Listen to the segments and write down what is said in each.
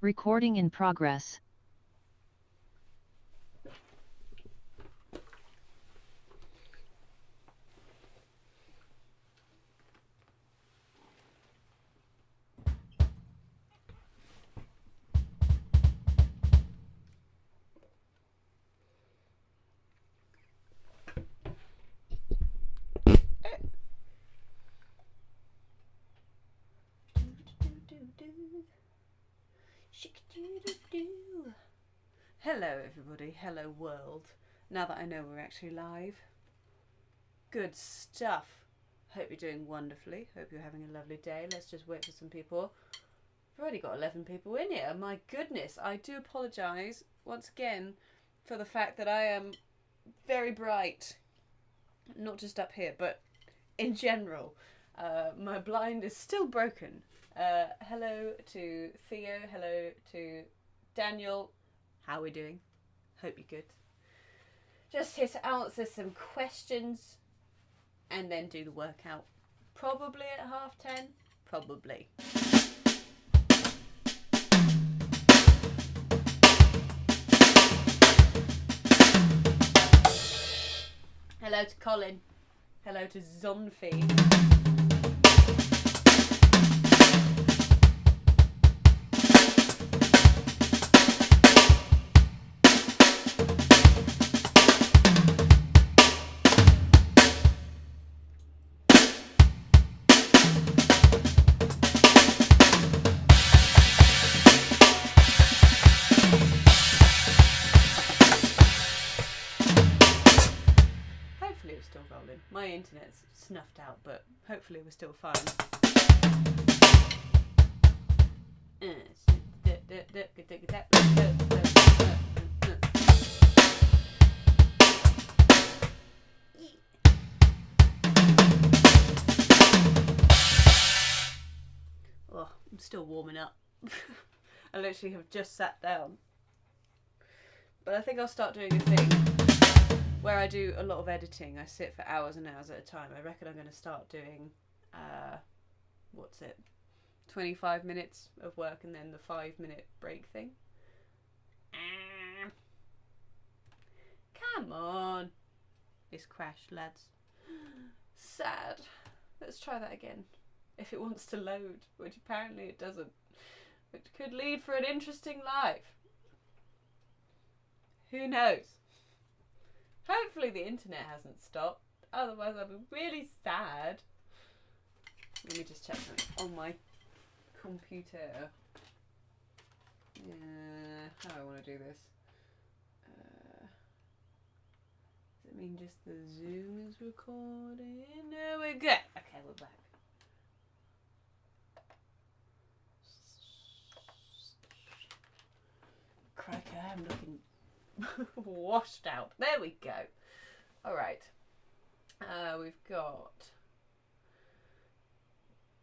Recording in progress. Hello everybody, hello world. Now that I know we're actually live. Good stuff. Hope you're doing wonderfully. Hope you're having a lovely day. Let's just wait for some people. I've already got 11 people in here. My goodness, I do apologise once again for the fact that I am very bright. Not just up here, but in general. My blind is still broken. Hello to Theo, hello to Daniel. How are we doing? Hope you're good. Just here to answer some questions and then do the workout. Probably at 10:30. Probably. Hello to Colin. Hello to Zonfi. Hopefully it's still rolling. My internet's snuffed out, but hopefully we're still fine. Oh, I'm still warming up. I literally have just sat down. But I think I'll start doing a thing where I do a lot of editing. I sit for hours and hours at a time. I reckon I'm going to start doing, 25 minutes of work and then the 5-minute break thing. Come on. It's crashed, lads. Sad. Let's try that again. If it wants to load, which apparently it doesn't. Which could lead for an interesting life. Who knows? Hopefully the internet hasn't stopped. Otherwise I'll be really sad. Let me just check something on my computer. How do I want to do this? Does it mean just the Zoom is recording? No, we're good. Okay, we're back. Crikey, I am looking washed out. There we go. Alright. We've got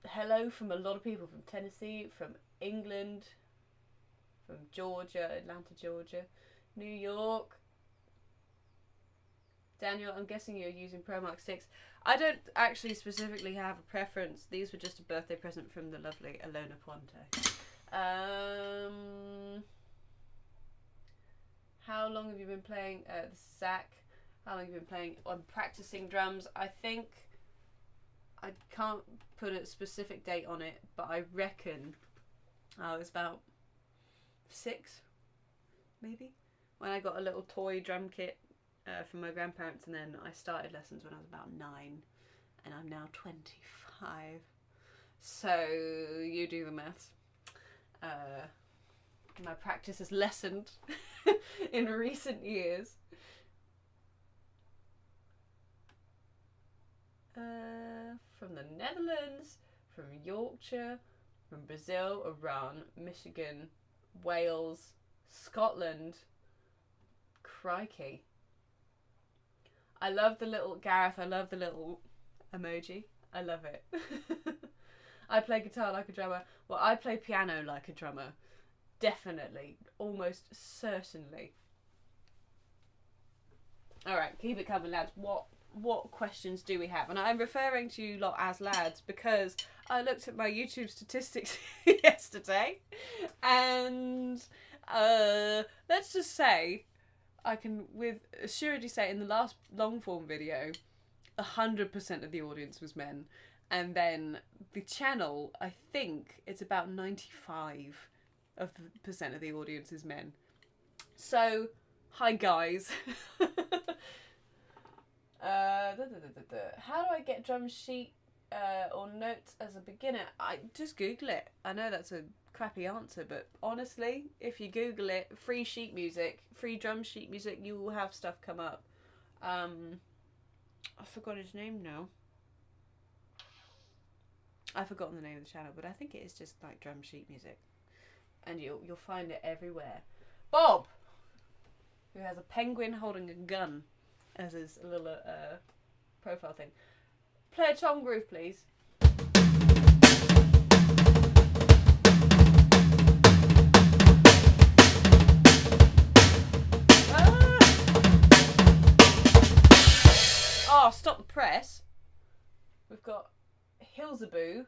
hello from a lot of people from Tennessee, from England, from Georgia, Atlanta, Georgia, New York. Daniel, I'm guessing you're using ProMark 6. I don't actually specifically have a preference. These were just a birthday present from the lovely Alona Puente. How long have you been playing? This is Zach. How long have you been playing? I'm practicing drums. I think I can't put a specific date on it, but I reckon it's about 6, maybe, when I got a little toy drum kit from my grandparents, and then I started lessons when I was about 9, and I'm now 25. So you do the maths. My practice has lessened in recent years. From the Netherlands, from Yorkshire, from Brazil, Iran, Michigan, Wales, Scotland. Crikey. I love the little Gareth, I love the little emoji. I love it. I play guitar like a drummer. Well, I play piano like a drummer. Definitely. Almost certainly. Alright, keep it coming, lads. What what questions do we have? And I'm referring to you lot as lads because I looked at my YouTube statistics yesterday, and let's just say I can with assurity say in the last long form video 100% of the audience was men, and then the channel, I think it's about 95% of the audience is men. So hi guys. How do I get drum sheet or notes as a beginner? I just Google it. I know that's a crappy answer, but honestly, if you Google it, free sheet music, free drum sheet music, you will have stuff come up. I forgot his name now. I've forgotten the name of the channel, but I think it is just like drum sheet music, and you'll find it everywhere. Bob, who has a penguin holding a gun as his little profile thing. Play a Tom Groove, please. Oh, stop the press. We've got Hilzaboo.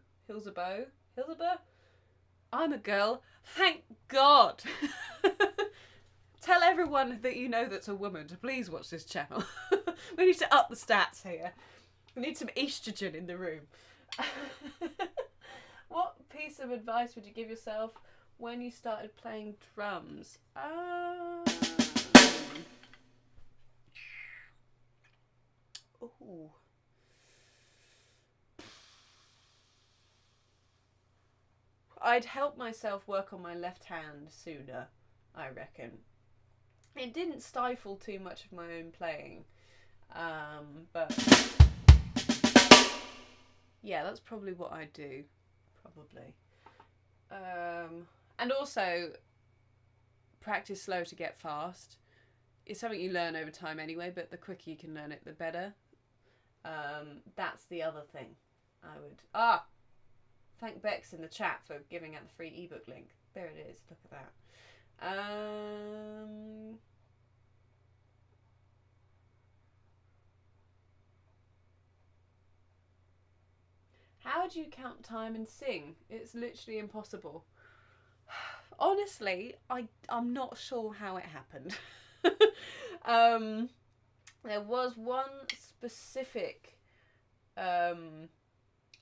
I'm a girl. Thank God. Tell everyone that you know that's a woman to please watch this channel. We need to up the stats here. We need some estrogen in the room. What piece of advice would you give yourself when you started playing drums? Ooh. I'd help myself work on my left hand sooner, I reckon. It didn't stifle too much of my own playing, but yeah, that's probably what I do, probably. And also, practice slow to get fast. It's something you learn over time anyway, but the quicker you can learn it, the better. That's the other thing I would... Thank Bex in the chat for giving out the free ebook link. There it is, look at that. How do you count time and sing? It's literally impossible. Honestly, I'm not sure how it happened. There was one specific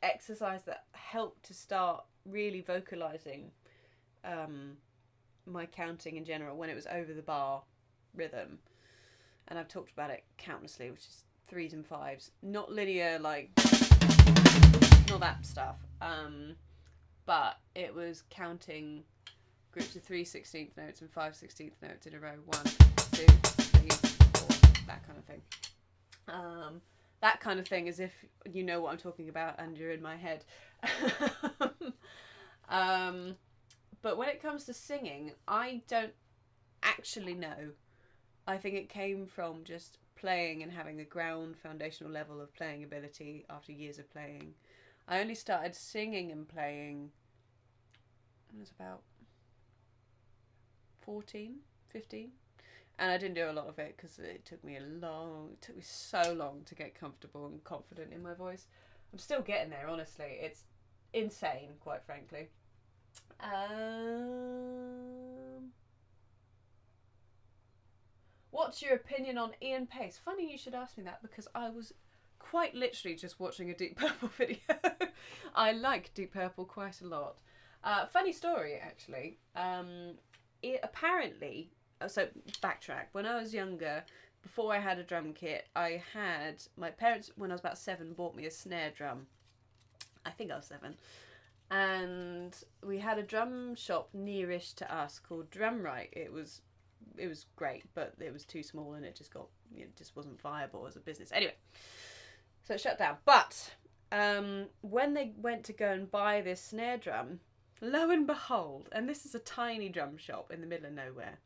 exercise that helped to start really vocalizing my counting in general when it was over the bar rhythm, and I've talked about it countlessly, which is 3s and 5s, not linear, like not that stuff, but it was counting groups of 3 16th notes and 5 16th notes in a row, 1 2 3 4, that kind of thing. That kind of thing, as if you know what I'm talking about and you're in my head. But when it comes to singing, I don't actually know. I think it came from just playing and having a ground foundational level of playing ability after years of playing. I only started singing and playing when I was about 14, 15. And I didn't do a lot of it because it took me so long to get comfortable and confident in my voice. I'm still getting there, honestly. It's insane, quite frankly. What's your opinion on Ian Paice? Funny you should ask me that, because I was quite literally just watching a Deep Purple video. I like Deep Purple quite a lot. Funny story, actually. Apparently... So, backtrack. When I was younger, before I had a drum kit, my parents, when I was about 7, bought me a snare drum. I think I was 7. And we had a drum shop nearish to us called Drumright. It was great, but it was too small and it just wasn't viable as a business. Anyway, so it shut down. But when they went to go and buy this snare drum, lo and behold, and this is a tiny drum shop in the middle of nowhere,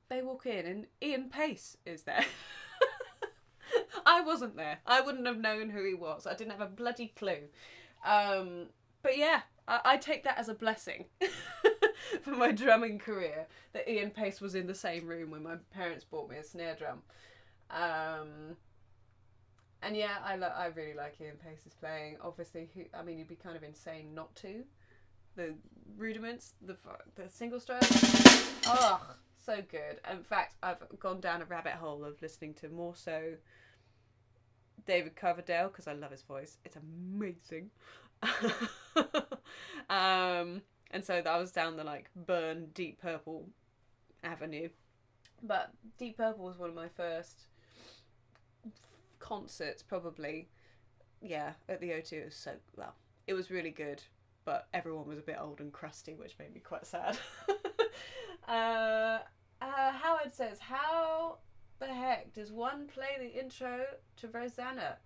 they walk in and Ian Paice is there. I wasn't there. I wouldn't have known who he was. I didn't have a bloody clue. But yeah, I take that as a blessing for my drumming career, that Ian Paice was in the same room when my parents bought me a snare drum. And yeah, I really like Ian Pace's playing. Obviously, you'd be kind of insane not to. The rudiments, the single stroke, oh, so good. In fact, I've gone down a rabbit hole of listening to more so David Coverdale because I love his voice. It's amazing. And so I was down the like Burn Deep Purple avenue, but Deep Purple was one of my first concerts, probably. Yeah, at the O2. It was so well. It was really good, but everyone was a bit old and crusty, which made me quite sad. Howard says, "How the heck does one play the intro to Rosanna?"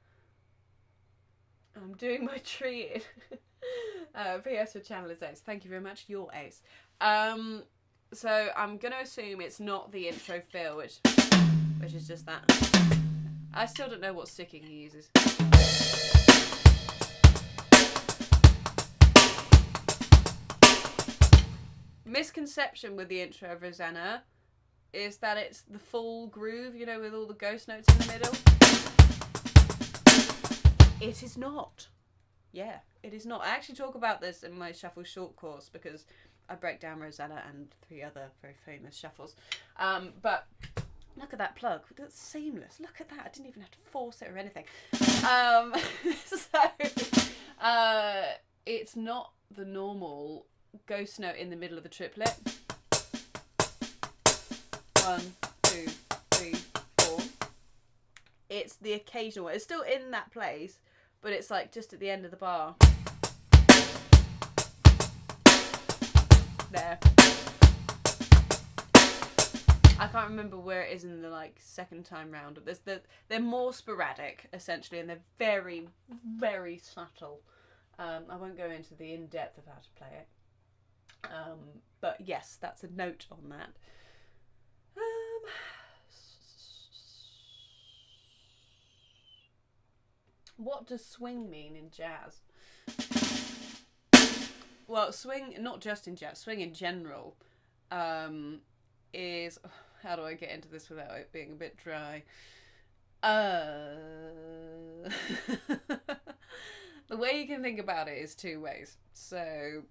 I'm doing my tree. PS for channel is Ace. Thank you very much. You're Ace. So I'm gonna assume it's not the intro fill, which is just that. I still don't know what sticking he uses. Misconception with the intro of Rosanna is that it's the full groove, you know, with all the ghost notes in the middle. It is not. Yeah, it is not. I actually talk about this in my shuffle short course because I break down Rosanna and 3 other very famous shuffles. But look at that plug. That's seamless. Look at that. I didn't even have to force it or anything. It's not the normal ghost note in the middle of the triplet. 1, 2, 3, 4. It's the occasional one. It's still in that place, but it's like just at the end of the bar. There. I can't remember where it is in the like second time round. They're more sporadic essentially, and they're very, very subtle. I won't go into the in-depth of how to play it. But yes, that's a note on that. What does swing mean in jazz? Well, swing, not just in jazz, swing in general, is... How do I get into this without it being a bit dry? The way you can think about it is 2 ways. So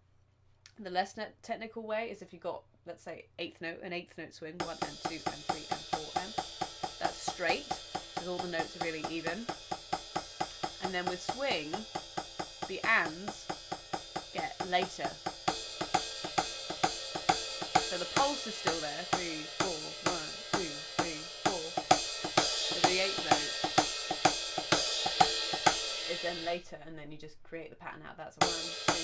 the less technical way is if you got, let's say, an 8th note swing, 1 and 2 and 3 and 4 and. That's straight, because all the notes are really even. And then with swing, the ands get later. So the pulse is still there, 3, 4, 1, 2, 3, 4. So the 8th note is then later, and then you just create the pattern out. That's a 1, 2, 3,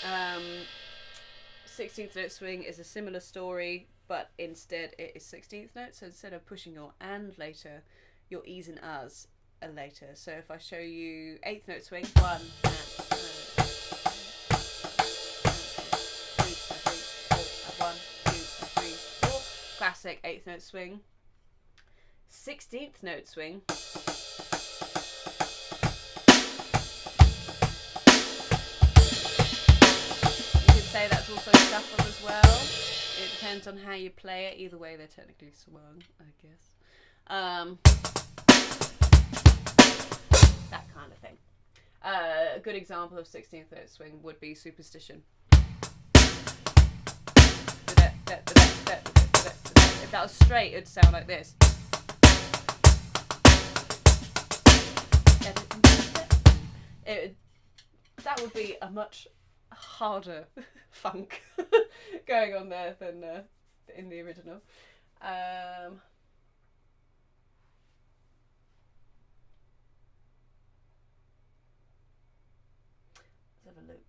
4. 16th note swing is a similar story, but instead it is 16th note. So instead of pushing your and later, your e's and uhs are later. So if I show you 8th note swing, 1 and 4, classic 8th note swing. 16th note swing. You could say that's also shuffle as well. It depends on how you play it. Either way, they're technically swung, I guess. That kind of thing. A good example of 16th note swing would be Superstition. If that was straight, it'd sound like this. That would be a much harder funk going on there than in the original. Let's have a look.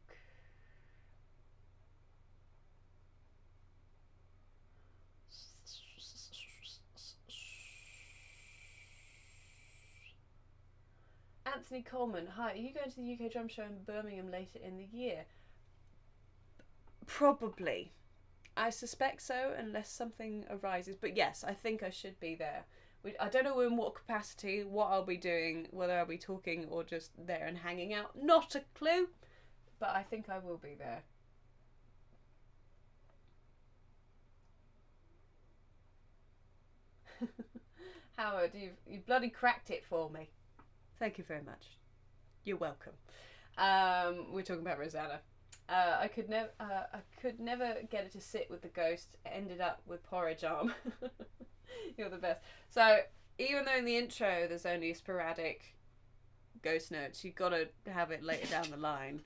Anthony Coleman, hi, are you going to the UK Drum Show in Birmingham later in the year? Probably. I suspect so, unless something arises. But yes, I think I should be there. I don't know in what capacity, what I'll be doing, whether I'll be talking or just there and hanging out. Not a clue, but I think I will be there. Howard, you bloody cracked it for me. Thank you very much. You're welcome. We're talking about Rosanna. I could never get it to sit with the ghost. It ended up with porridge arm. You're the best. So even though in the intro there's only sporadic ghost notes, you've got to have it later down the line.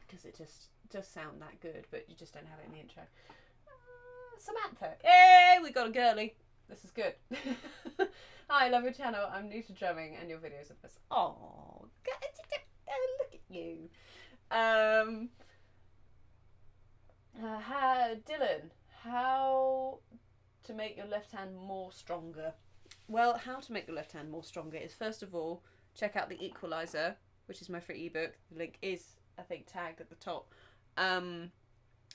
Because it just does sound that good, but you just don't have it in the intro. Samantha. Hey, we got a girly. This is good. Hi, I love your channel. I'm new to drumming and your videos are the best. Oh, look at you. Dylan, how to make your left hand more stronger? Well, how to make your left hand more stronger is, first of all, check out the Equalizer, which is my free ebook. The link is, I think, tagged at the top.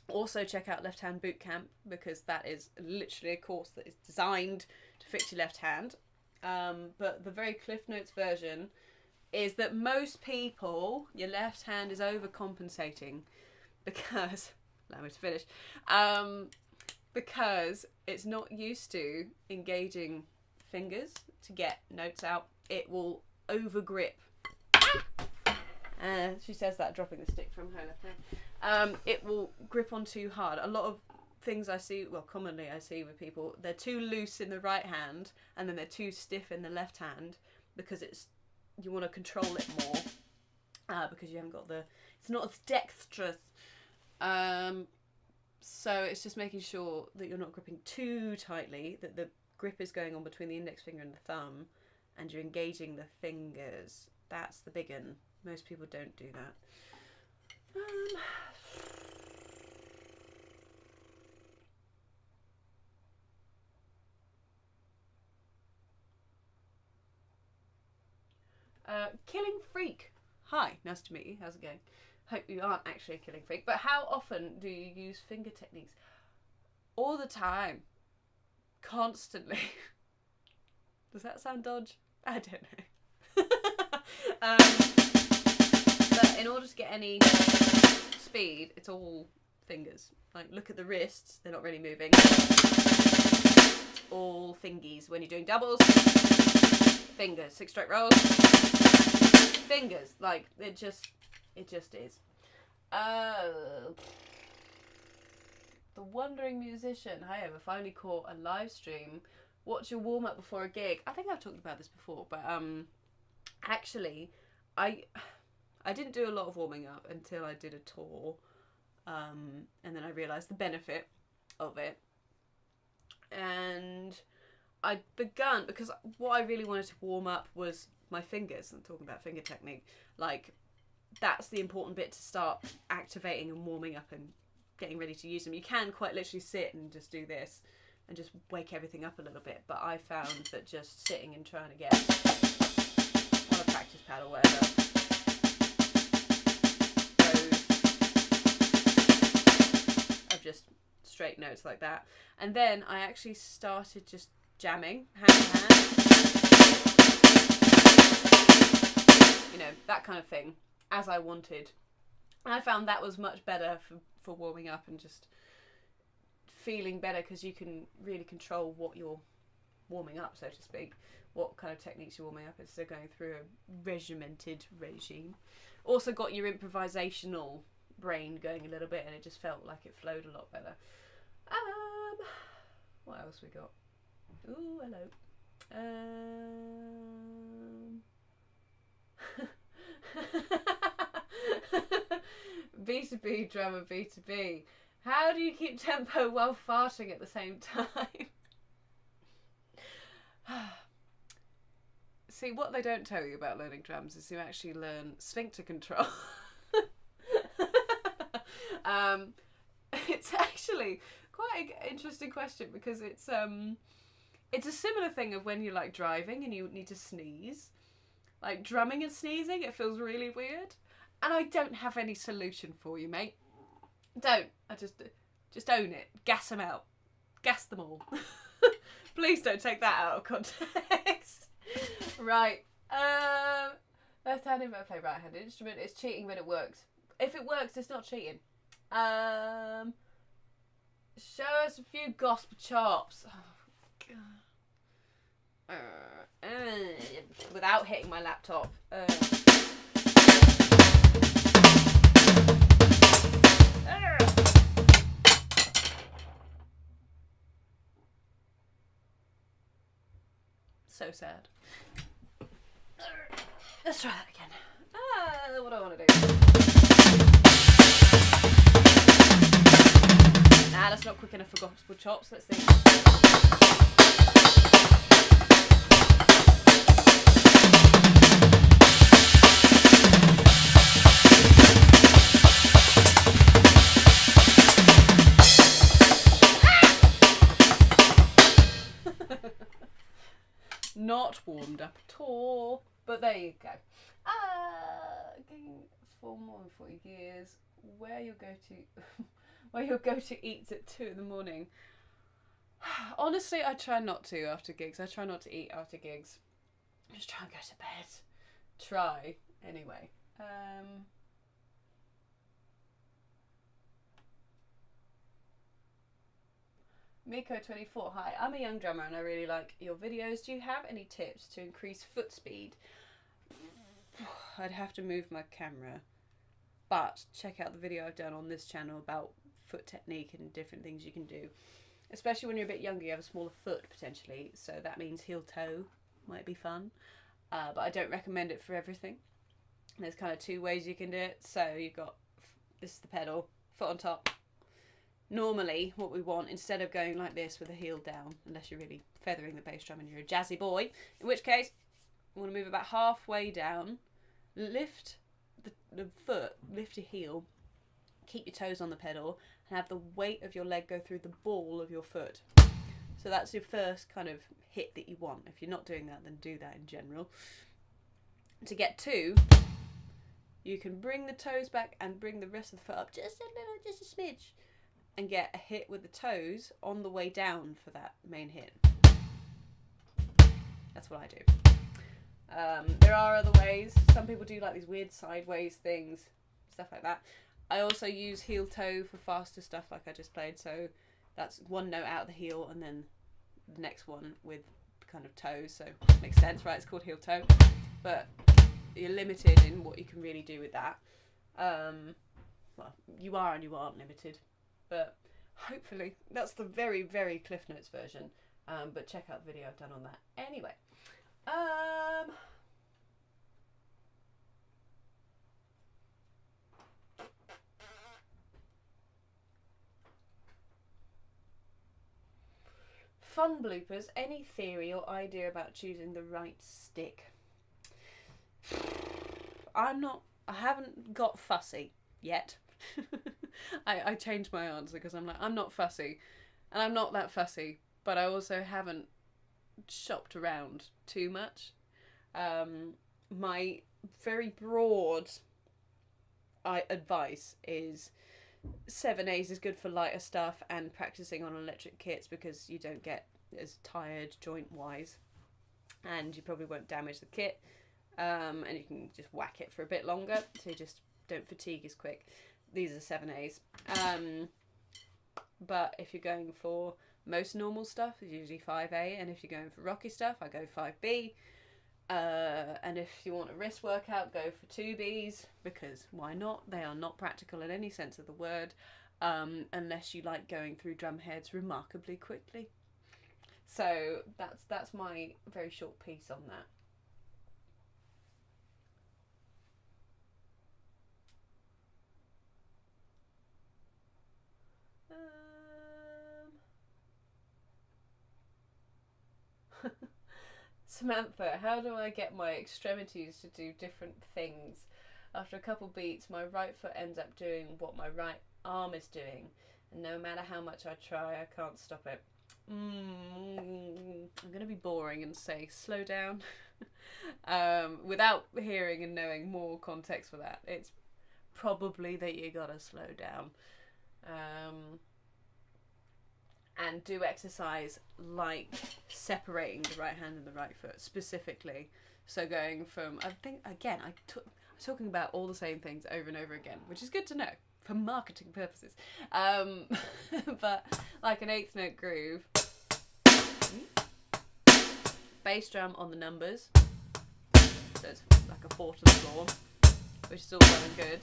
Also check out Left Hand Bootcamp, because that is literally a course that is designed to fix your left hand. But the very Cliff Notes version is that most people, your left hand is overcompensating because, allow me to finish, because it's not used to engaging fingers to get notes out. It will overgrip. She says that dropping the stick from her left hand. It will grip on too hard. A lot of things I see, well, commonly I see with people, they're too loose in the right hand and then they're too stiff in the left hand because you want to control it more because you haven't got it's not as dexterous. So it's just making sure that you're not gripping too tightly, that the grip is going on between the index finger and the thumb and you're engaging the fingers. That's the big one. Most people don't do that. Killing Freak. Hi, nice to meet you. How's it going? Hope you aren't actually a killing freak. But how often do you use finger techniques? All the time. Constantly. Does that sound dodge? I don't know. But in order to get any speed, it's all fingers. Like, look at the wrists, they're not really moving. It's all fingies. When you're doing doubles, fingers. 6-stroke rolls, fingers. Like, it just is. The Wandering Musician. Hi, I've finally caught a live stream. What's your warm up before a gig? I think I've talked about this before, but actually, I didn't do a lot of warming up until I did a tour, and then I realised the benefit of it, and I'd begun, because what I really wanted to warm up was my fingers. I'm talking about finger technique. Like, that's the important bit to start activating and warming up and getting ready to use them. You can quite literally sit and just do this and just wake everything up a little bit, but I found that just sitting and trying to get on a practice pad or whatever, of just straight notes like that. And then I actually started just jamming hand to hand, you know, that kind of thing, as I wanted. And I found that was much better for warming up and just feeling better, because you can really control what you're warming up, so to speak, what kind of techniques you're warming up instead of going through a regimented regime. Also got your improvisational brain going a little bit, and it just felt like it flowed a lot better. What else we got? Ooh, hello. B2B drummer, B2B. How do you keep tempo while farting at the same time? See, what they don't tell you about learning drums is you actually learn sphincter control. It's actually quite an interesting question, because it's a similar thing of when you're like driving and you need to sneeze. Like drumming and sneezing, it feels really weird. And I don't have any solution for you, mate. Don't. I just own it. Gas them out. Gas them all. Please don't take that out of context. Right. Left-handed, but I play right-handed instrument. It's cheating when it works. If it works, it's not cheating. Show us a few gospel chops. Oh, God. Without hitting my laptop. So sad. Let's try that again. What do I want to do? Nah, that's not quick enough for gospel chops. Let's see. Not warmed up at all, but there you go. For more than 40 years, where you'll go to eat at 2 in the morning. Honestly, I try not to after gigs. I try not to eat after gigs. Just try and go to bed. Try anyway. Miko24, hi, I'm a young drummer and I really like your videos. Do you have any tips to increase foot speed? I'd have to move my camera, but check out the video I've done on this channel about foot technique and different things you can do. Especially when you're a bit younger, you have a smaller foot potentially, so that means heel toe might be fun, but I don't recommend it for everything. There's kind of 2 ways you can do it. So you've got, this is the pedal, foot on top. Normally what we want, instead of going like this with the heel down, unless you're really feathering the bass drum and you're a jazzy boy, in which case we want to move about halfway down, lift the foot, lift your heel, keep your toes on the pedal, and have the weight of your leg go through the ball of your foot. So that's your first kind of hit that you want. If you're not doing that, then do that in general. To get 2, you can bring the toes back and bring the rest of the foot up just a smidge, and get a hit with the toes on the way down for that main hit. That's what I do. There are other ways. Some people do like these weird sideways things, stuff like that. I also use heel toe for faster stuff like I just played, so that's 1 note out of the heel and then the next one with kind of toes, so it makes sense, right? It's called heel toe, but you're limited in what you can really do with that. Well, you are and you aren't limited. But hopefully that's the very, very Cliff Notes version. But check out the video I've done on that. Anyway. Fun bloopers. Any theory or idea about choosing the right stick? I haven't got fussy yet. I changed my answer because I'm like, I'm not fussy, and I'm not that fussy, but I also haven't shopped around too much. My very broad advice is 7/8 is good for lighter stuff and practicing on electric kits because you don't get as tired joint wise, and you probably won't damage the kit, and you can just whack it for a bit longer, so you just don't fatigue as quick. These are 7/8. But if you're going for most normal stuff, it's usually 5A, and if you're going for rocky stuff, I go 5B. And if you want a wrist workout, go for 2Bs, because why not? They are not practical in any sense of the word, unless you like going through drum heads remarkably quickly. So that's my very short piece on that. Samantha, how do I get my extremities to do different things? After a couple beats, my right foot ends up doing what my right arm is doing, and no matter how much I try, I can't stop it. I'm going to be boring and say slow down. Without hearing and knowing more context for that, it's probably that you gotta slow down. And do exercise like separating the right hand and the right foot specifically. So going from, I think, again, I'm talking about all the same things over and over again, which is good to know for marketing purposes. But like an eighth note groove. Bass drum on the numbers. So it's like a 4 to the floor, which is all well and good.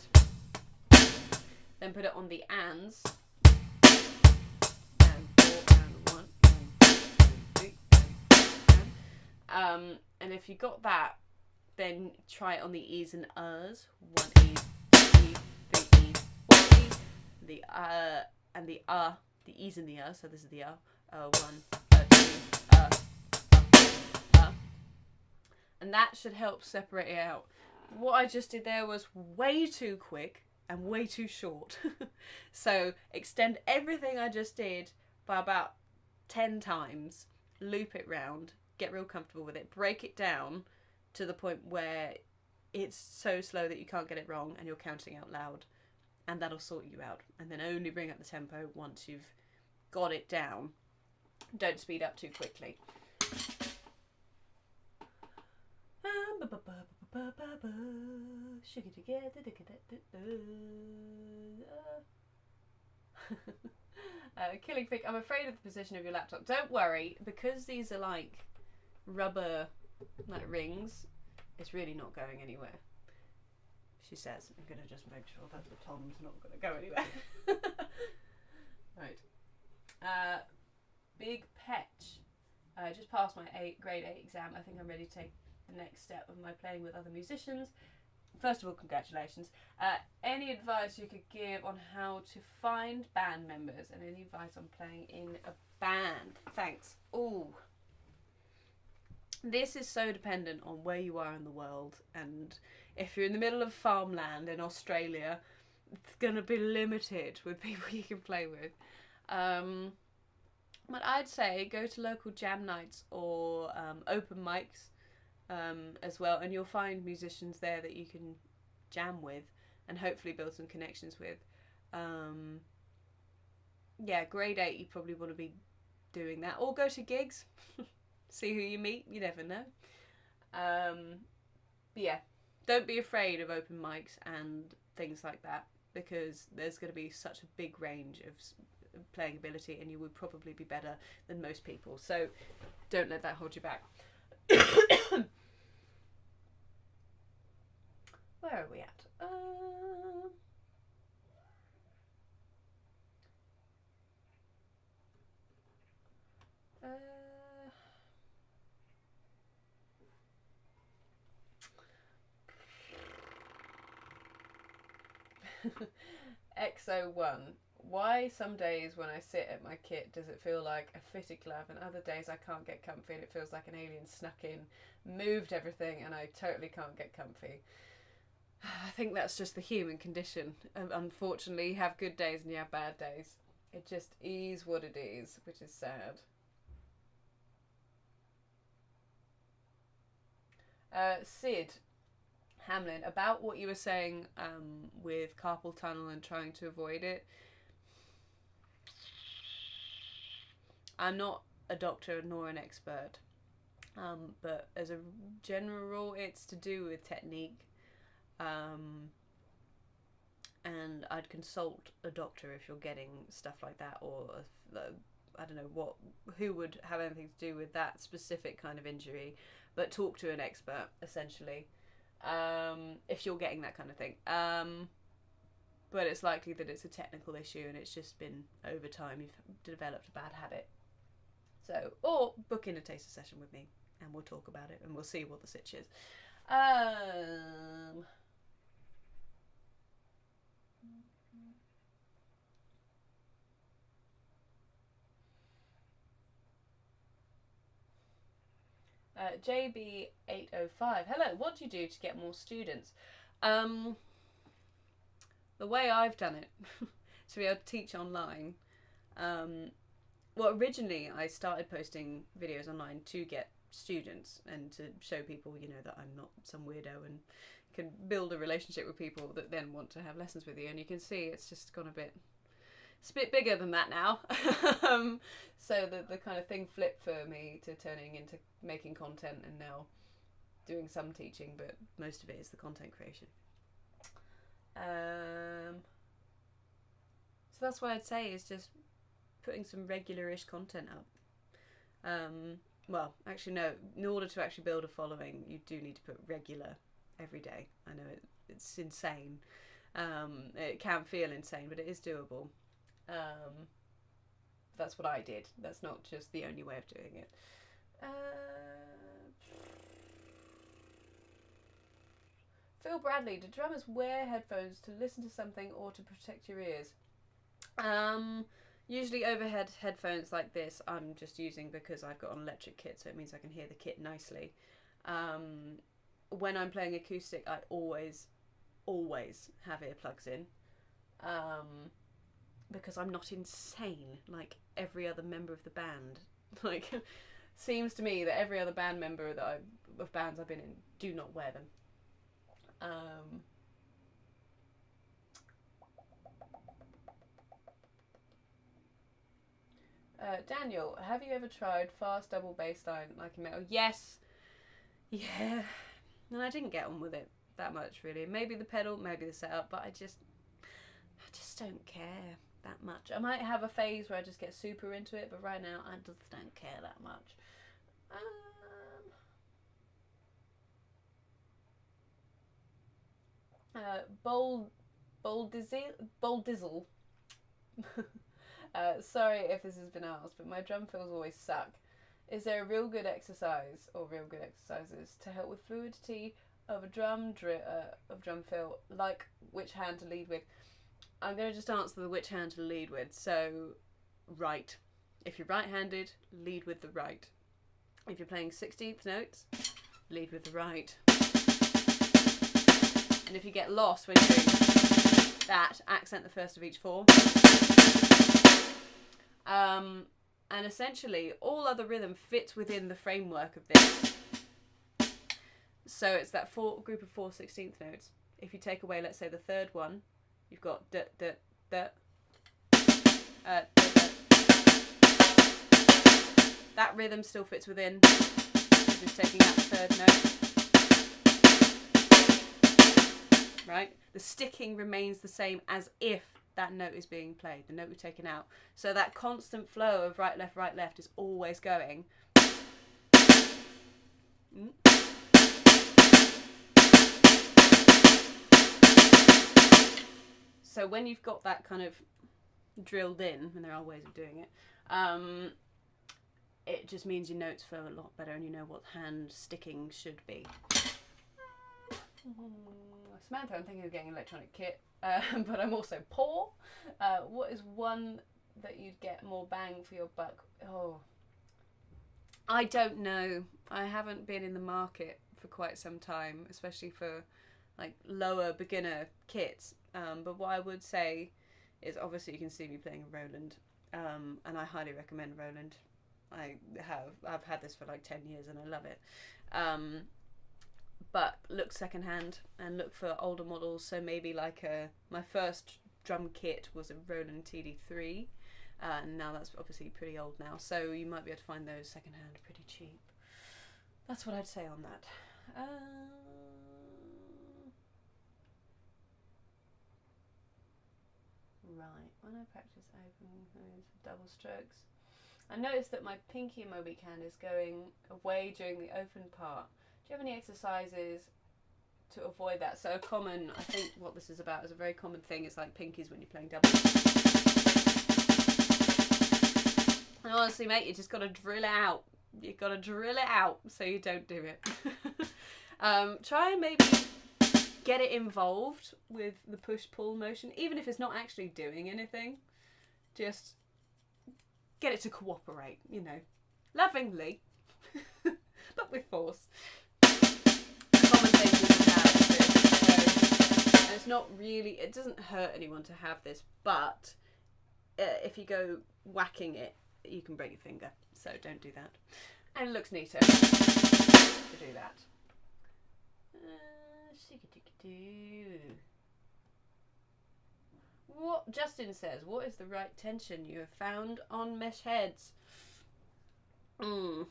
Then put it on the ands. And 4 and 1 and 2 and 3 and. And if you got that, then try it on the E's and R's. 1 E, 2 E, 3 E, 1 E. The and the the E's and the R. So this is the R. 1, 2, and that should help separate it out. What I just did there was way too quick and way too short. So extend everything I just did by about 10 times, loop it round, get real comfortable with it, break it down to the point where it's so slow that you can't get it wrong and you're counting out loud, and that'll sort you out. And then only bring up the tempo once you've got it down. Don't speed up too quickly. Killing Fig, I'm afraid of the position of your laptop. Don't worry, because these are like rubber like rings, it's really not going anywhere. She says, I'm going to just make sure that the Tom's not going to go anywhere. Right. Big Petch. I just passed my grade 8 exam. I think I'm ready to take the next step of my playing with other musicians. First of all, congratulations. Any advice you could give on how to find band members, and any advice on playing in a band? Thanks. Ooh. This is so dependent on where you are in the world, and if you're in the middle of farmland in Australia, it's going to be limited with people you can play with. But I'd say go to local jam nights or open mics as well, and you'll find musicians there that you can jam with and hopefully build some connections with. Yeah, grade 8 you probably want to be doing that, or go to gigs. See who you meet, you never know. But yeah, don't be afraid of open mics and things like that, because there's going to be such a big range of playing ability, and you would probably be better than most people, so don't let that hold you back. Where are we at? XO1. Why some days when I sit at my kit does it feel like a fitted glove, and other days I can't get comfy and it feels like an alien snuck in, moved everything, and I totally can't get comfy? I think that's just the human condition. Unfortunately, you have good days and you have bad days. It just is what it is, which is sad. Sid Hamlin, about what you were saying with carpal tunnel and trying to avoid it. I'm not a doctor nor an expert, but as a general rule, it's to do with technique. And I'd consult a doctor if you're getting stuff like that, or I don't know who would have anything to do with that specific kind of injury, but talk to an expert essentially if you're getting that kind of thing. But it's likely that it's a technical issue and it's just been over time you've developed a bad habit. So, or book in a taster session with me and we'll talk about it and we'll see what the sitch is. JB805. Hello, what do you do to get more students? The way I've done it, to be able to teach online. Well, originally I started posting videos online to get students and to show people, you know, that I'm not some weirdo and can build a relationship with people that then want to have lessons with you. And you can see it's just gone it's a bit bigger than that now. So the kind of thing flipped for me to turning into making content and now doing some teaching, but most of it is the content creation. that's what I'd say, is just putting some regular-ish content up. Well, actually no, in order to actually build a following, you do need to put regular every day. I know it's insane. It can feel insane, but it is doable. That's what I did. That's not just the only way of doing it. Phil Bradley, do drummers wear headphones to listen to something or to protect your ears? Usually overhead headphones like this I'm just using because I've got an electric kit, so it means I can hear the kit nicely. When I'm playing acoustic, I always have earplugs in, because I'm not insane like every other member of the band. Like, seems to me that every other band member of bands I've been in do not wear them. Daniel, have you ever tried fast double bass line like in metal? Yes. Yeah. And I didn't get on with it that much, really. Maybe the pedal, maybe the setup, but I just don't care that much. I might have a phase where I just get super into it, but right now I just don't care that much. Bold Dizzle. Sorry if this has been asked, but my drum fills always suck. Is there a real good exercise or real good exercises to help with fluidity of a drum fill, like which hand to lead with? I'm going to just answer the which hand to lead with. So, right. If you're right-handed, lead with the right. If you're playing 16th notes, lead with the right. And if you get lost when you're doing that, accent the first of each four. And essentially, all other rhythm fits within the framework of this. So it's that group of 4 16th notes. If you take away, let's say, the third one, you've got d d d. That rhythm still fits within. You're just taking out the third note. Right? The sticking remains the same as if that note is being played, the note we've taken out. So that constant flow of right, left is always going. So when you've got that kind of drilled in, and there are ways of doing it, it just means your notes flow a lot better and you know what hand sticking should be. Samantha, I'm thinking of getting an electronic kit, but I'm also poor. What is one that you'd get more bang for your buck? Oh, I don't know. I haven't been in the market for quite some time, especially for like lower beginner kits. But what I would say is, obviously you can see me playing a Roland, and I highly recommend Roland. I've had this for like 10 years and I love it. But look secondhand and look for older models. So maybe like my first drum kit was a Roland TD3, and now that's obviously pretty old now. So you might be able to find those secondhand pretty cheap. That's what I'd say on that. Right, when I practice opening double strokes, I noticed that my pinky in my weak hand is going away during the open part. Do you have any exercises to avoid that? So I think what this is about is a very common thing, is like pinkies when you're playing doubles. And honestly, mate, you just got to drill it out. You've got to drill it out so you don't do it. Try and maybe get it involved with the push-pull motion, even if it's not actually doing anything. Just get it to cooperate, you know, lovingly, but with force. Common thing people have is this. So, and it's not really, it doesn't hurt anyone to have this, but if you go whacking it, you can break your finger. So don't do that. And it looks neater to do that. What Justin says, what is the right tension you have found on mesh heads? Well,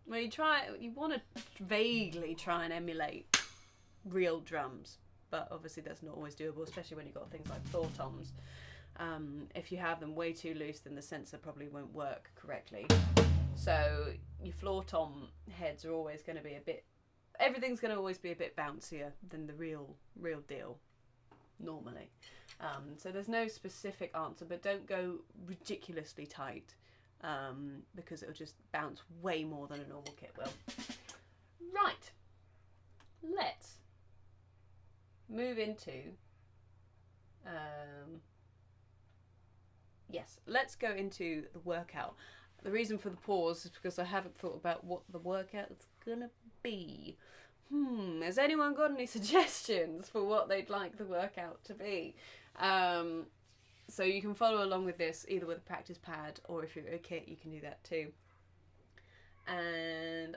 you want to vaguely try and emulate real drums, but obviously that's not always doable, especially when you've got things like floor toms. If you have them way too loose, then the sensor probably won't work correctly. So your floor tom heads are always going to be everything's going to always be a bit bouncier than the real deal normally. So there's no specific answer, but don't go ridiculously tight, because it'll just bounce way more than a normal kit will. Right, let's move into let's go into the workout. The reason for the pause is because I haven't thought about what the workout is gonna be. Has anyone got any suggestions for what they'd like the workout to be? So you can follow along with this either with a practice pad, or if you're a kit, you can do that too. And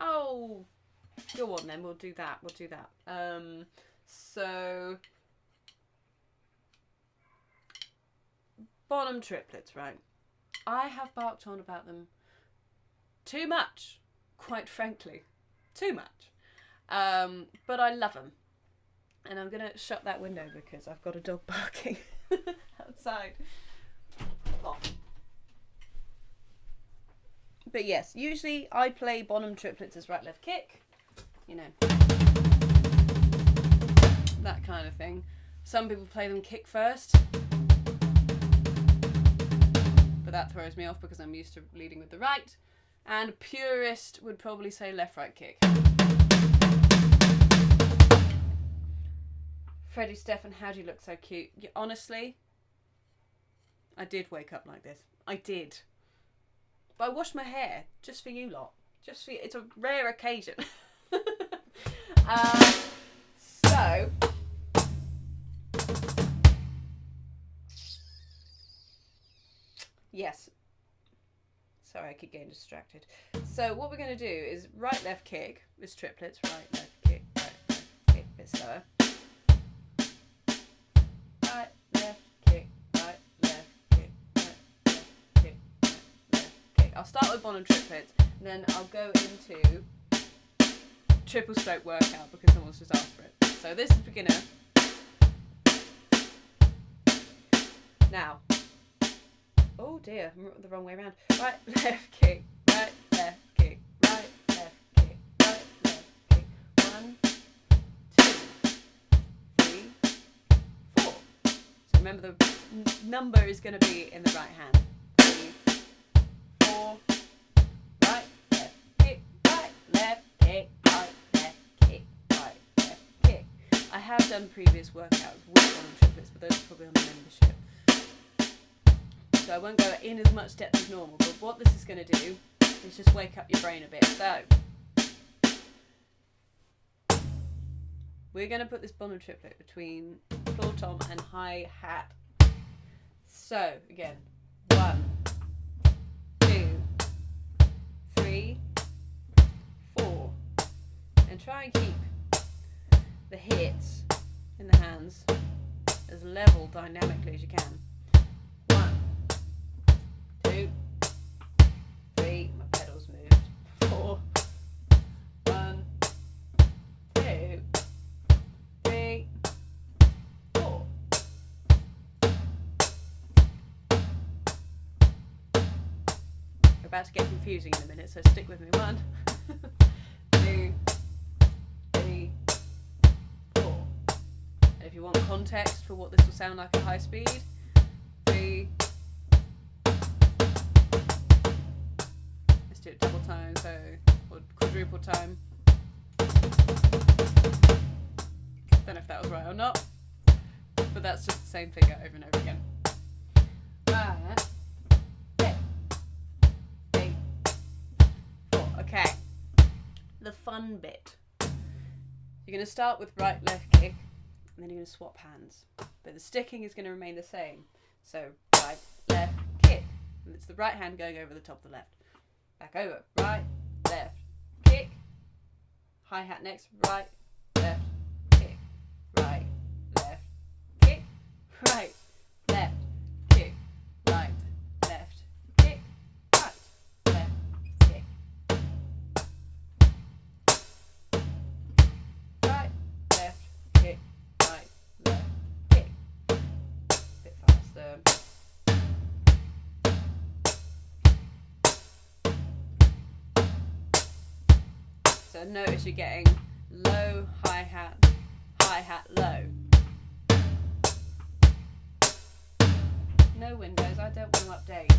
oh, go on then. We'll do that. So bottom triplets, right? I have barked on about them too much, quite frankly, too much. But I love them, and I'm gonna shut that window because I've got a dog barking outside. Oh. But yes, usually I play bottom triplets as right left kick, you know, that kind of thing. Some people play them kick first, but that throws me off because I'm used to leading with the right. And a purist would probably say left right kick. Freddie, Stefan, how do you look so cute? Yeah, honestly, I did wake up like this. I did. But I washed my hair just for you lot. Just for you. It's a rare occasion. So yes. Sorry, I keep getting distracted. So what we're going to do is right left kick with triplets. Right left kick, right left kick. A bit slower. Right left kick, right left kick, right left kick, right left kick. I'll start with bottom triplets, and then I'll go into triple stroke workout because someone's just asked for it. So this is beginner. Now, oh dear, I'm the wrong way around. Right left kick, right left kick, right left kick, right left kick. 1, 2, 3, 4. So remember the number is going to be in the right hand. 3, 4. Right left kick, right left kick, right left kick, right left kick. I have done previous workouts with bottom triplets, but those are probably on the membership. So I won't go in as much depth as normal, but what this is going to do is just wake up your brain a bit. So we're going to put this bottom triplet between floor tom and hi hat. So again, 1, 2, 3, 4, and try and keep the hits in the hands as level dynamically as you can. 2, 3, my pedals moved. 4, 1, 2, 3, 4. We're about to get confusing in a minute, so stick with me. 1, 2, 3, 4. And if you want context for what this will sound like at high speed, 3. Do it double time, so, or quadruple time. Don't know if that was right or not, but that's just the same figure over and over again. 1, 2, 3, 4. Okay, the fun bit. You're going to start with right left kick, and then you're going to swap hands, but the sticking is going to remain the same. So right left kick, and it's the right hand going over the top of the left. Back over, right, left, kick, hi-hat next, right, left, kick, right, left, kick, right, left, kick, right, left, kick, right, left, kick. So notice you're getting low, hi-hat, low. No Windows, I don't want to update.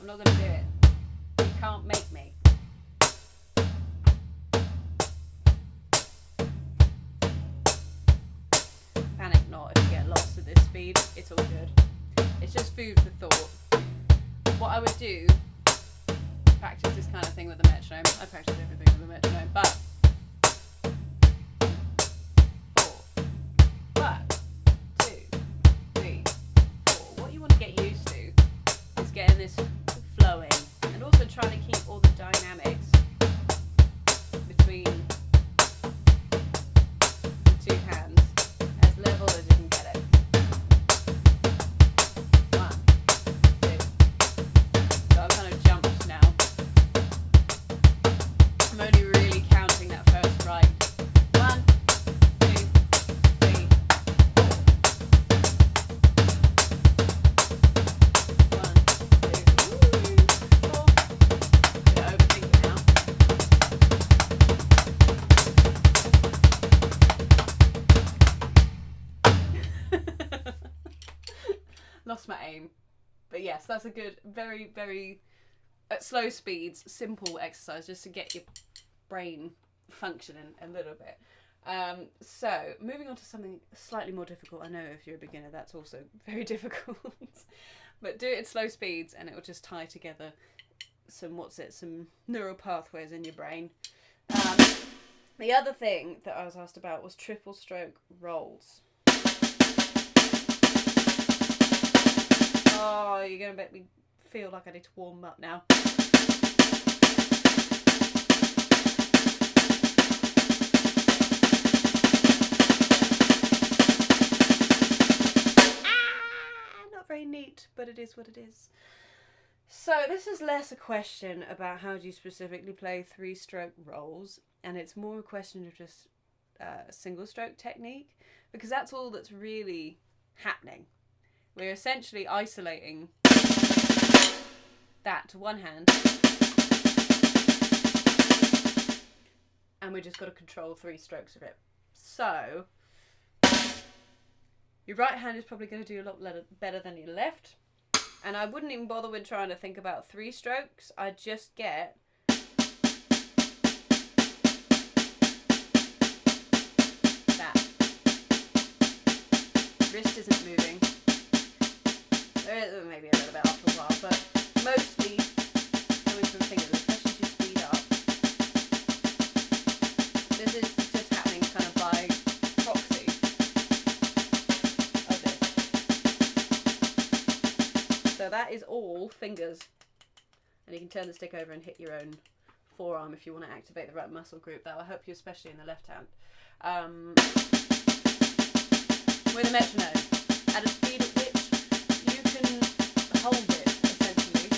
I'm not going to do it. You can't make me. Panic not if you get lost at this speed. It's all good. It's just food for thought. What I would do, practice this kind of thing with the metronome. I practice everything with the metronome, but 4, 1, 2, 3, 4. What you want to get used to is getting this flowing, and also trying to keep all the dynamics between the two hands as level as you can get it. 1, 2. So I've kind of jumped now. I'm only really counting that first right. 1, 2, 3, 4. 1, 2, 4. I'm gonna overthink it now. Lost my aim. But yes, that's a good, very, very, at slow speeds, simple exercise just to get your brain functioning a little bit. So, moving on to something slightly more difficult. I know if you're a beginner, that's also very difficult. But do it at slow speeds and it will just tie together some neural pathways in your brain. The other thing that I was asked about was triple stroke rolls. Oh, you're going to make me feel like I need to warm up now. Not very neat, but it is what it is. So this is less a question about how do you specifically play 3-stroke rolls, and it's more a question of just single stroke technique, because that's all that's really happening. We're essentially isolating that to one hand, and we just got to control 3 strokes of it. So your right hand is probably going to do a lot better than your left, and I wouldn't even bother with trying to think about 3 strokes. I'd just get that. Wrist isn't moving. Maybe a little bit after a while, but mostly coming from fingers, especially as you speed up. This is just happening kind of by proxy of this. So that is all fingers. And you can turn the stick over and hit your own forearm if you want to activate the right muscle group. That will help you, especially in the left hand. With a metronome, at a speed at which you can hold it, essentially.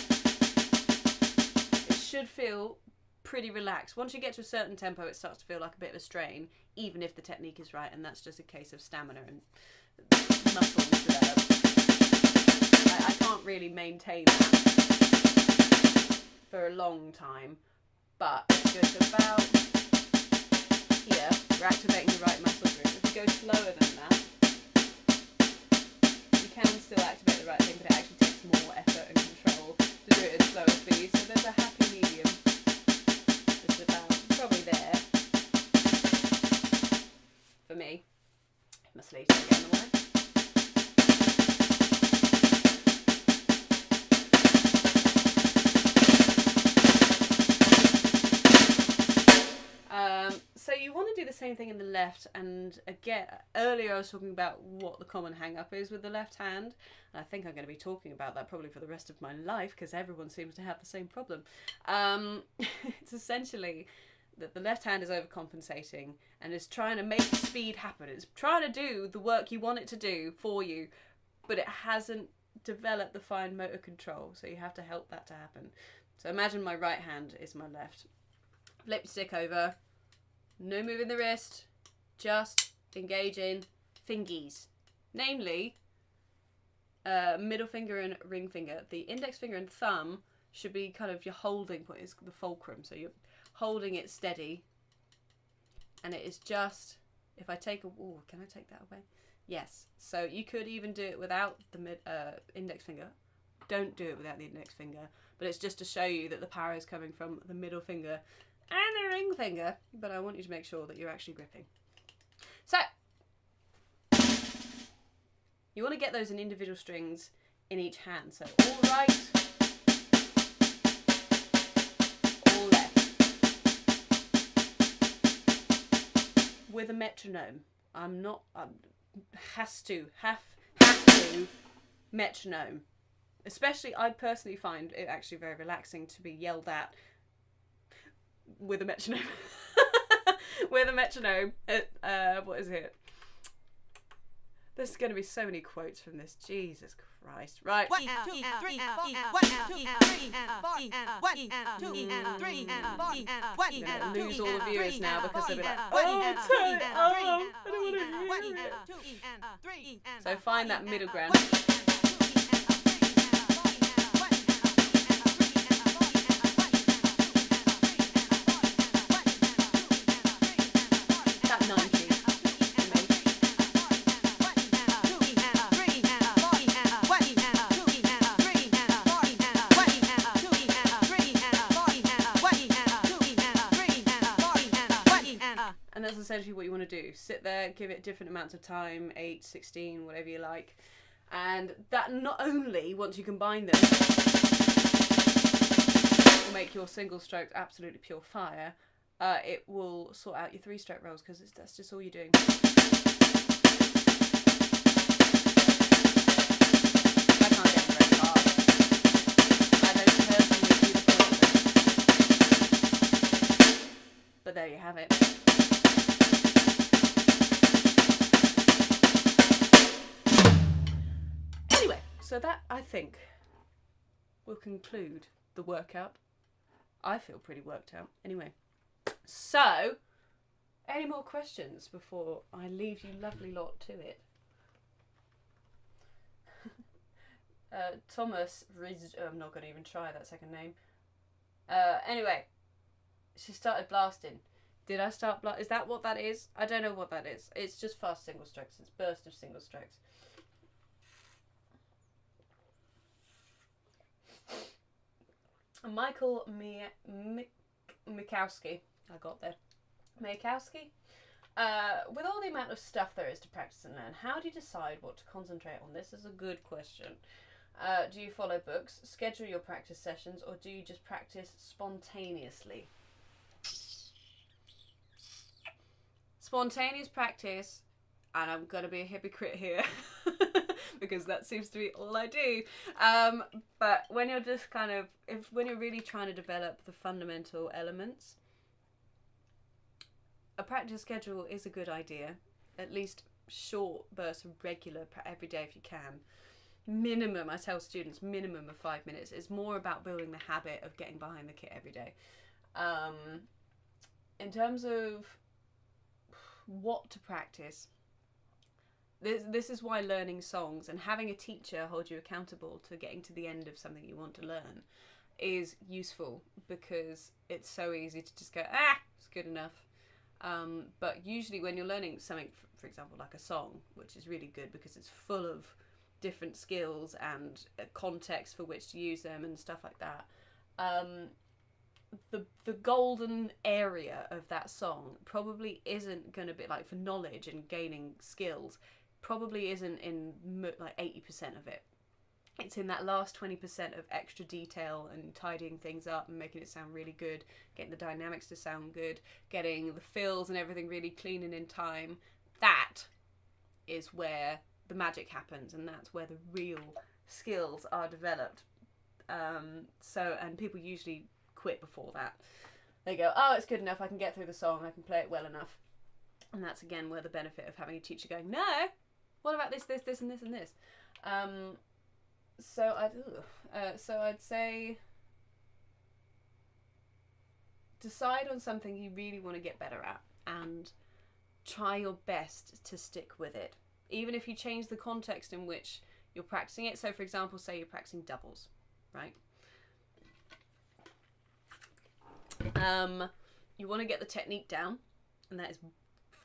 It should feel pretty relaxed. Once you get to a certain tempo, it starts to feel like a bit of a strain, even if the technique is right, and that's just a case of stamina and muscles develop. I can't really maintain that for a long time, but just about here, we're activating the right muscle group. If we go slower than that, you can still activate the right thing, but it actually takes more effort and control to do it at slower speed. So there's a happy medium. It's about probably there for me. My sleeves don't get in the way. So you want to do the same thing in the left, and again, earlier I was talking about what the common hang-up is with the left hand, and I think I'm going to be talking about that probably for the rest of my life, because everyone seems to have the same problem. It's essentially that the left hand is overcompensating and is trying to make speed happen. It's trying to do the work you want it to do for you, but it hasn't developed the fine motor control, so you have to help that to happen. So imagine my right hand is my left. Flip your stick over. No moving the wrist, just engaging fingies. Namely, middle finger and ring finger. The index finger and thumb should be kind of your holding point, it's the fulcrum. So you're holding it steady and it is just, if I take a, oh, can I take that away? Yes. So you could even do it without the index finger. Don't do it without the index finger, but it's just to show you that the power is coming from the middle finger and the ring finger, but I want you to make sure that you're actually gripping. So you want to get those in individual strings in each hand. So all right, all left. With a metronome. Have to metronome. Especially, I personally find it actually very relaxing to be yelled at with a metronome. With a metronome. What is it? There's going to be so many quotes from this. Jesus Christ. Right. 1, 2, 3, 4, 1, 2, 3, 4, 1, 2, 3, 4, 1, I'm going to lose all the viewers now because they'll be like, oh, I don't want to hear it. So find that middle ground. That 90. And that's essentially what you want to do. Sit there, give it different amounts of time, 8, 16, whatever you like. And that not only, once you combine them, will make your single strokes absolutely pure fire, it will sort out your 3-stroke rolls, because that's just all you're doing. I can't get them very far. I don't personally do the process. But there you have it. So that, I think, will conclude the workout. I feel pretty worked out. Anyway, so, any more questions before I leave you lovely lot to it? Thomas, I'm not going to even try that second name. Anyway, she started blasting. Did I start blasting? Is that what that is? I don't know what that is. It's just fast single strokes. It's burst of single strokes. Michael Mikowski, I got there. Mikowski? With all the amount of stuff there is to practice and learn, how do you decide what to concentrate on? This is a good question. Do you follow books, schedule your practice sessions, or do you just practice spontaneously? Spontaneous practice, and I'm going to be a hypocrite here, because that seems to be all I do. But when you're just kind of, when you're really trying to develop the fundamental elements, a practice schedule is a good idea. At least short bursts of regular every day if you can. Minimum, I tell students, minimum of 5 minutes. It's more about building the habit of getting behind the kit every day. In terms of what to practice, this is why learning songs and having a teacher hold you accountable to getting to the end of something you want to learn is useful, because it's so easy to just go, it's good enough. But usually when you're learning something, for example, like a song, which is really good because it's full of different skills and context for which to use them and stuff like that, the golden area of that song probably isn't going to be, like, for knowledge and gaining skills, probably isn't in like 80% of it. It's in that last 20% of extra detail and tidying things up and making it sound really good, getting the dynamics to sound good, getting the fills and everything really clean and in time. That is where the magic happens, and that's where the real skills are developed. And people usually quit before that. They go, oh, it's good enough, I can get through the song, I can play it well enough. And that's again where the benefit of having a teacher going, no, what about this, this, this, and this, and this? So I'd say decide on something you really want to get better at and try your best to stick with it, even if you change the context in which you're practicing it. So for example, say you're practicing doubles, right? You want to get the technique down, and that is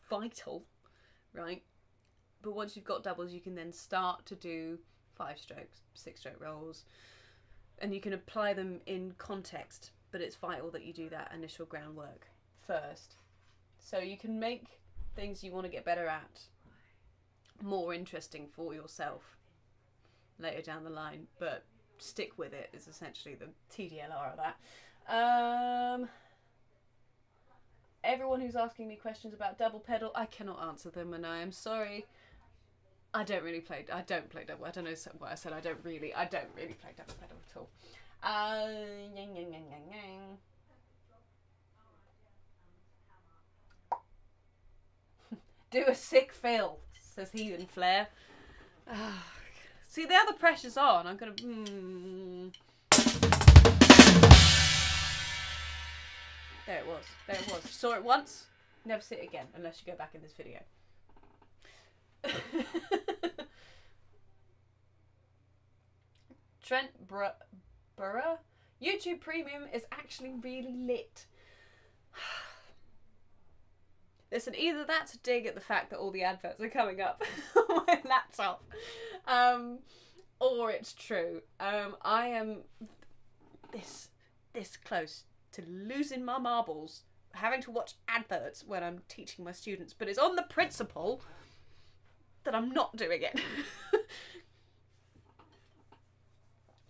vital, right? But once you've got doubles, you can then start to do 5-stroke, 6-stroke rolls, and you can apply them in context, but it's vital that you do that initial groundwork first. So you can make things you want to get better at more interesting for yourself later down the line, but stick with it is essentially the TDLR of that. Everyone who's asking me questions about double pedal, I cannot answer them, and I am sorry. I don't play double. I don't know what I said. I don't really play double pedal at all. Do a sick fill, says Heathen Flair. See, the other pressure's on. I'm gonna. There it was. You saw it once. Never see it again unless you go back in this video. Trent Burra, YouTube Premium is actually really lit. Listen, either that's a dig at the fact that all the adverts are coming up on my laptop, or it's true. I am this close to losing my marbles, having to watch adverts when I'm teaching my students, but it's on the principle that I'm not doing it.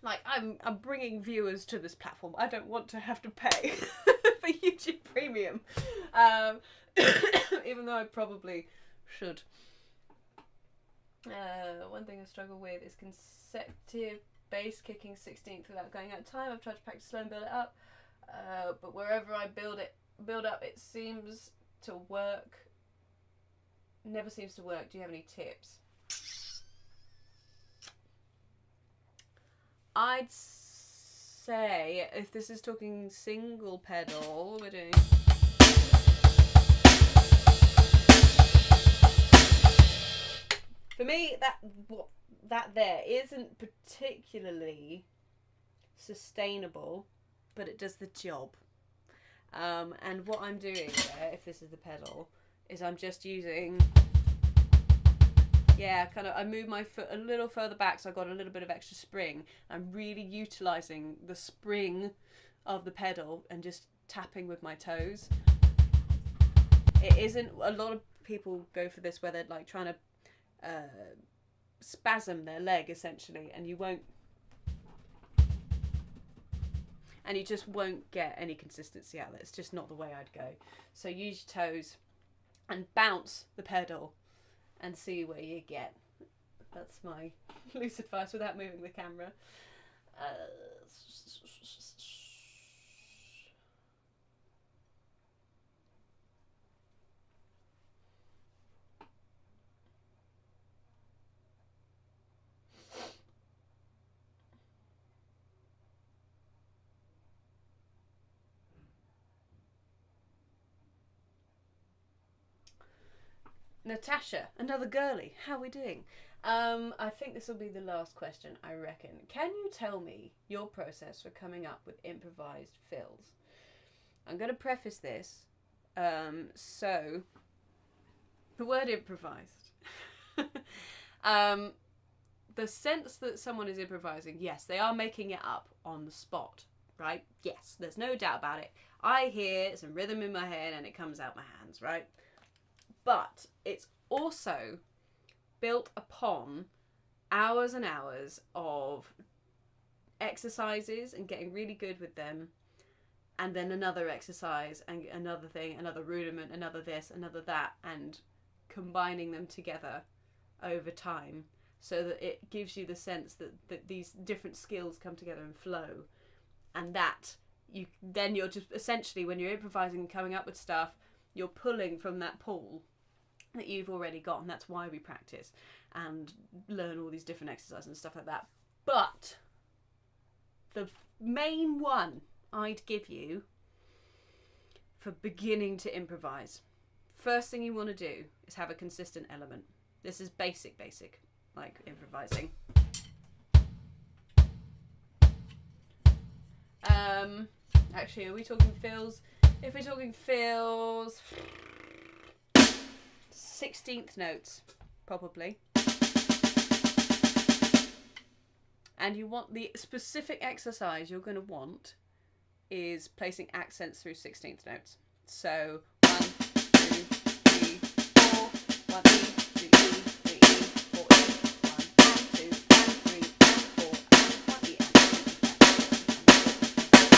Like, I'm bringing viewers to this platform. I don't want to have to pay for YouTube Premium, even though I probably should. One thing I struggle with is consecutive bass kicking 16th without going out of time. I've tried to practice slow and build it up, but wherever I build up, it seems to work. Never seems to work. Do you have any tips? I'd say, if this is talking single pedal, we're doing... For me, that there isn't particularly sustainable, but it does the job. And what I'm doing there, if this is the pedal, is I'm just using... Yeah, I move my foot a little further back, so I've got a little bit of extra spring. I'm really utilising the spring of the pedal and just tapping with my toes. It isn't... A lot of people go for this where they're like trying to spasm their leg, essentially, and you won't... And you just won't get any consistency out of it. It's just not the way I'd go. So use your toes and bounce the pedal and see where you get. That's my loose advice without moving the camera. Natasha, another girly. How are we doing? I think this will be the last question, I reckon. Can you tell me your process for coming up with improvised fills? I'm going to preface this. So, the word improvised. The sense that someone is improvising, yes, they are making it up on the spot, right? Yes, there's no doubt about it. I hear some rhythm in my head and it comes out my hands, right? But it's also built upon hours and hours of exercises and getting really good with them, and then another exercise and another thing, another rudiment, another this, another that, and combining them together over time so that it gives you the sense that these different skills come together and flow, and that you're just essentially, when you're improvising and coming up with stuff, you're pulling from that pool that you've already got, and that's why we practice and learn all these different exercises and stuff like that. But the main one I'd give you for beginning to improvise, first thing you want to do is have a consistent element. This is basic, like improvising. Actually, are we talking fills? If we're talking fills... 16th notes, probably. And you want the specific exercise you're going to want is placing accents through 16th notes. So 1, 2, 3, 4, 1 E, 2 E, 3 E, 4 E, 1 and 2 and 3 and 4 and 1 E and 2.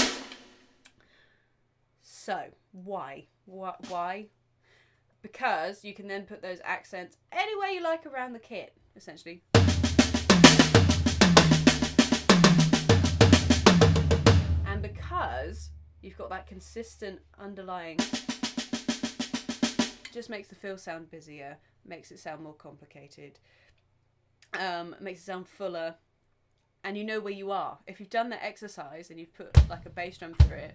So why? Why? Because you can then put those accents anywhere you like around the kit, essentially. And because you've got that consistent underlying, just makes the fill sound busier, makes it sound more complicated, makes it sound fuller, and you know where you are. If you've done that exercise and you've put like a bass drum through it,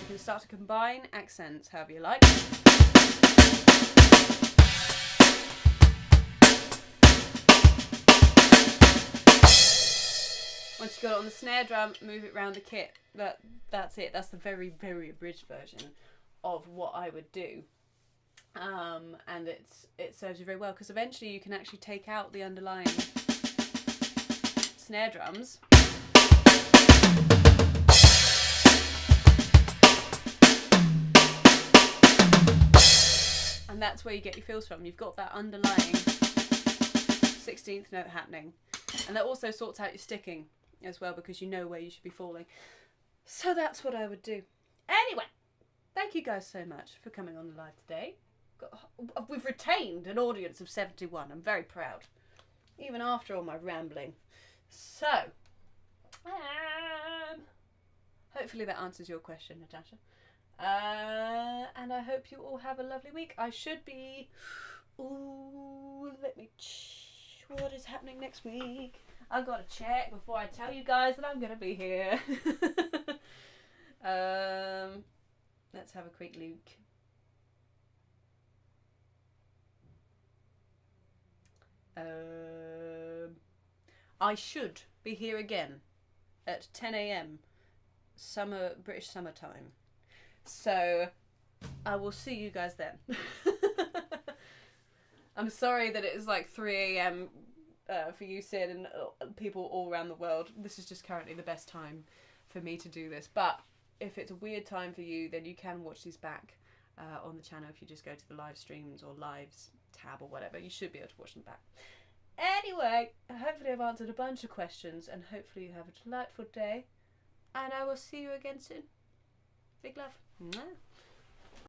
you can start to combine accents however you like. Once you've got it on the snare drum, move it around the kit. That's it. That's the very, very abridged version of what I would do. And it serves you very well, because eventually you can actually take out the underlying snare drums. And that's where you get your feels from. You've got that underlying 16th note happening. And that also sorts out your sticking as well, because you know where you should be falling. So that's what I would do. Anyway, thank you guys so much for coming on the live today. We've retained an audience of 71. I'm very proud, even after all my rambling. So, hopefully that answers your question, Natasha. And I hope you all have a lovely week. I should be... Ooh, let me... What is happening next week? I've got to check before I tell you guys that I'm going to be here. Let's have a quick look. I should be here again at 10 a.m. British summertime. So I will see you guys then. I'm sorry that it is like 3 a.m. For you, Sid, and people all around the world. This is just currently the best time for me to do this. But if it's a weird time for you, then you can watch these back on the channel if you just go to the live streams or lives tab or whatever. You should be able to watch them back. Anyway, hopefully I've answered a bunch of questions, and hopefully you have a delightful day. And I will see you again soon. Big love. Mwah.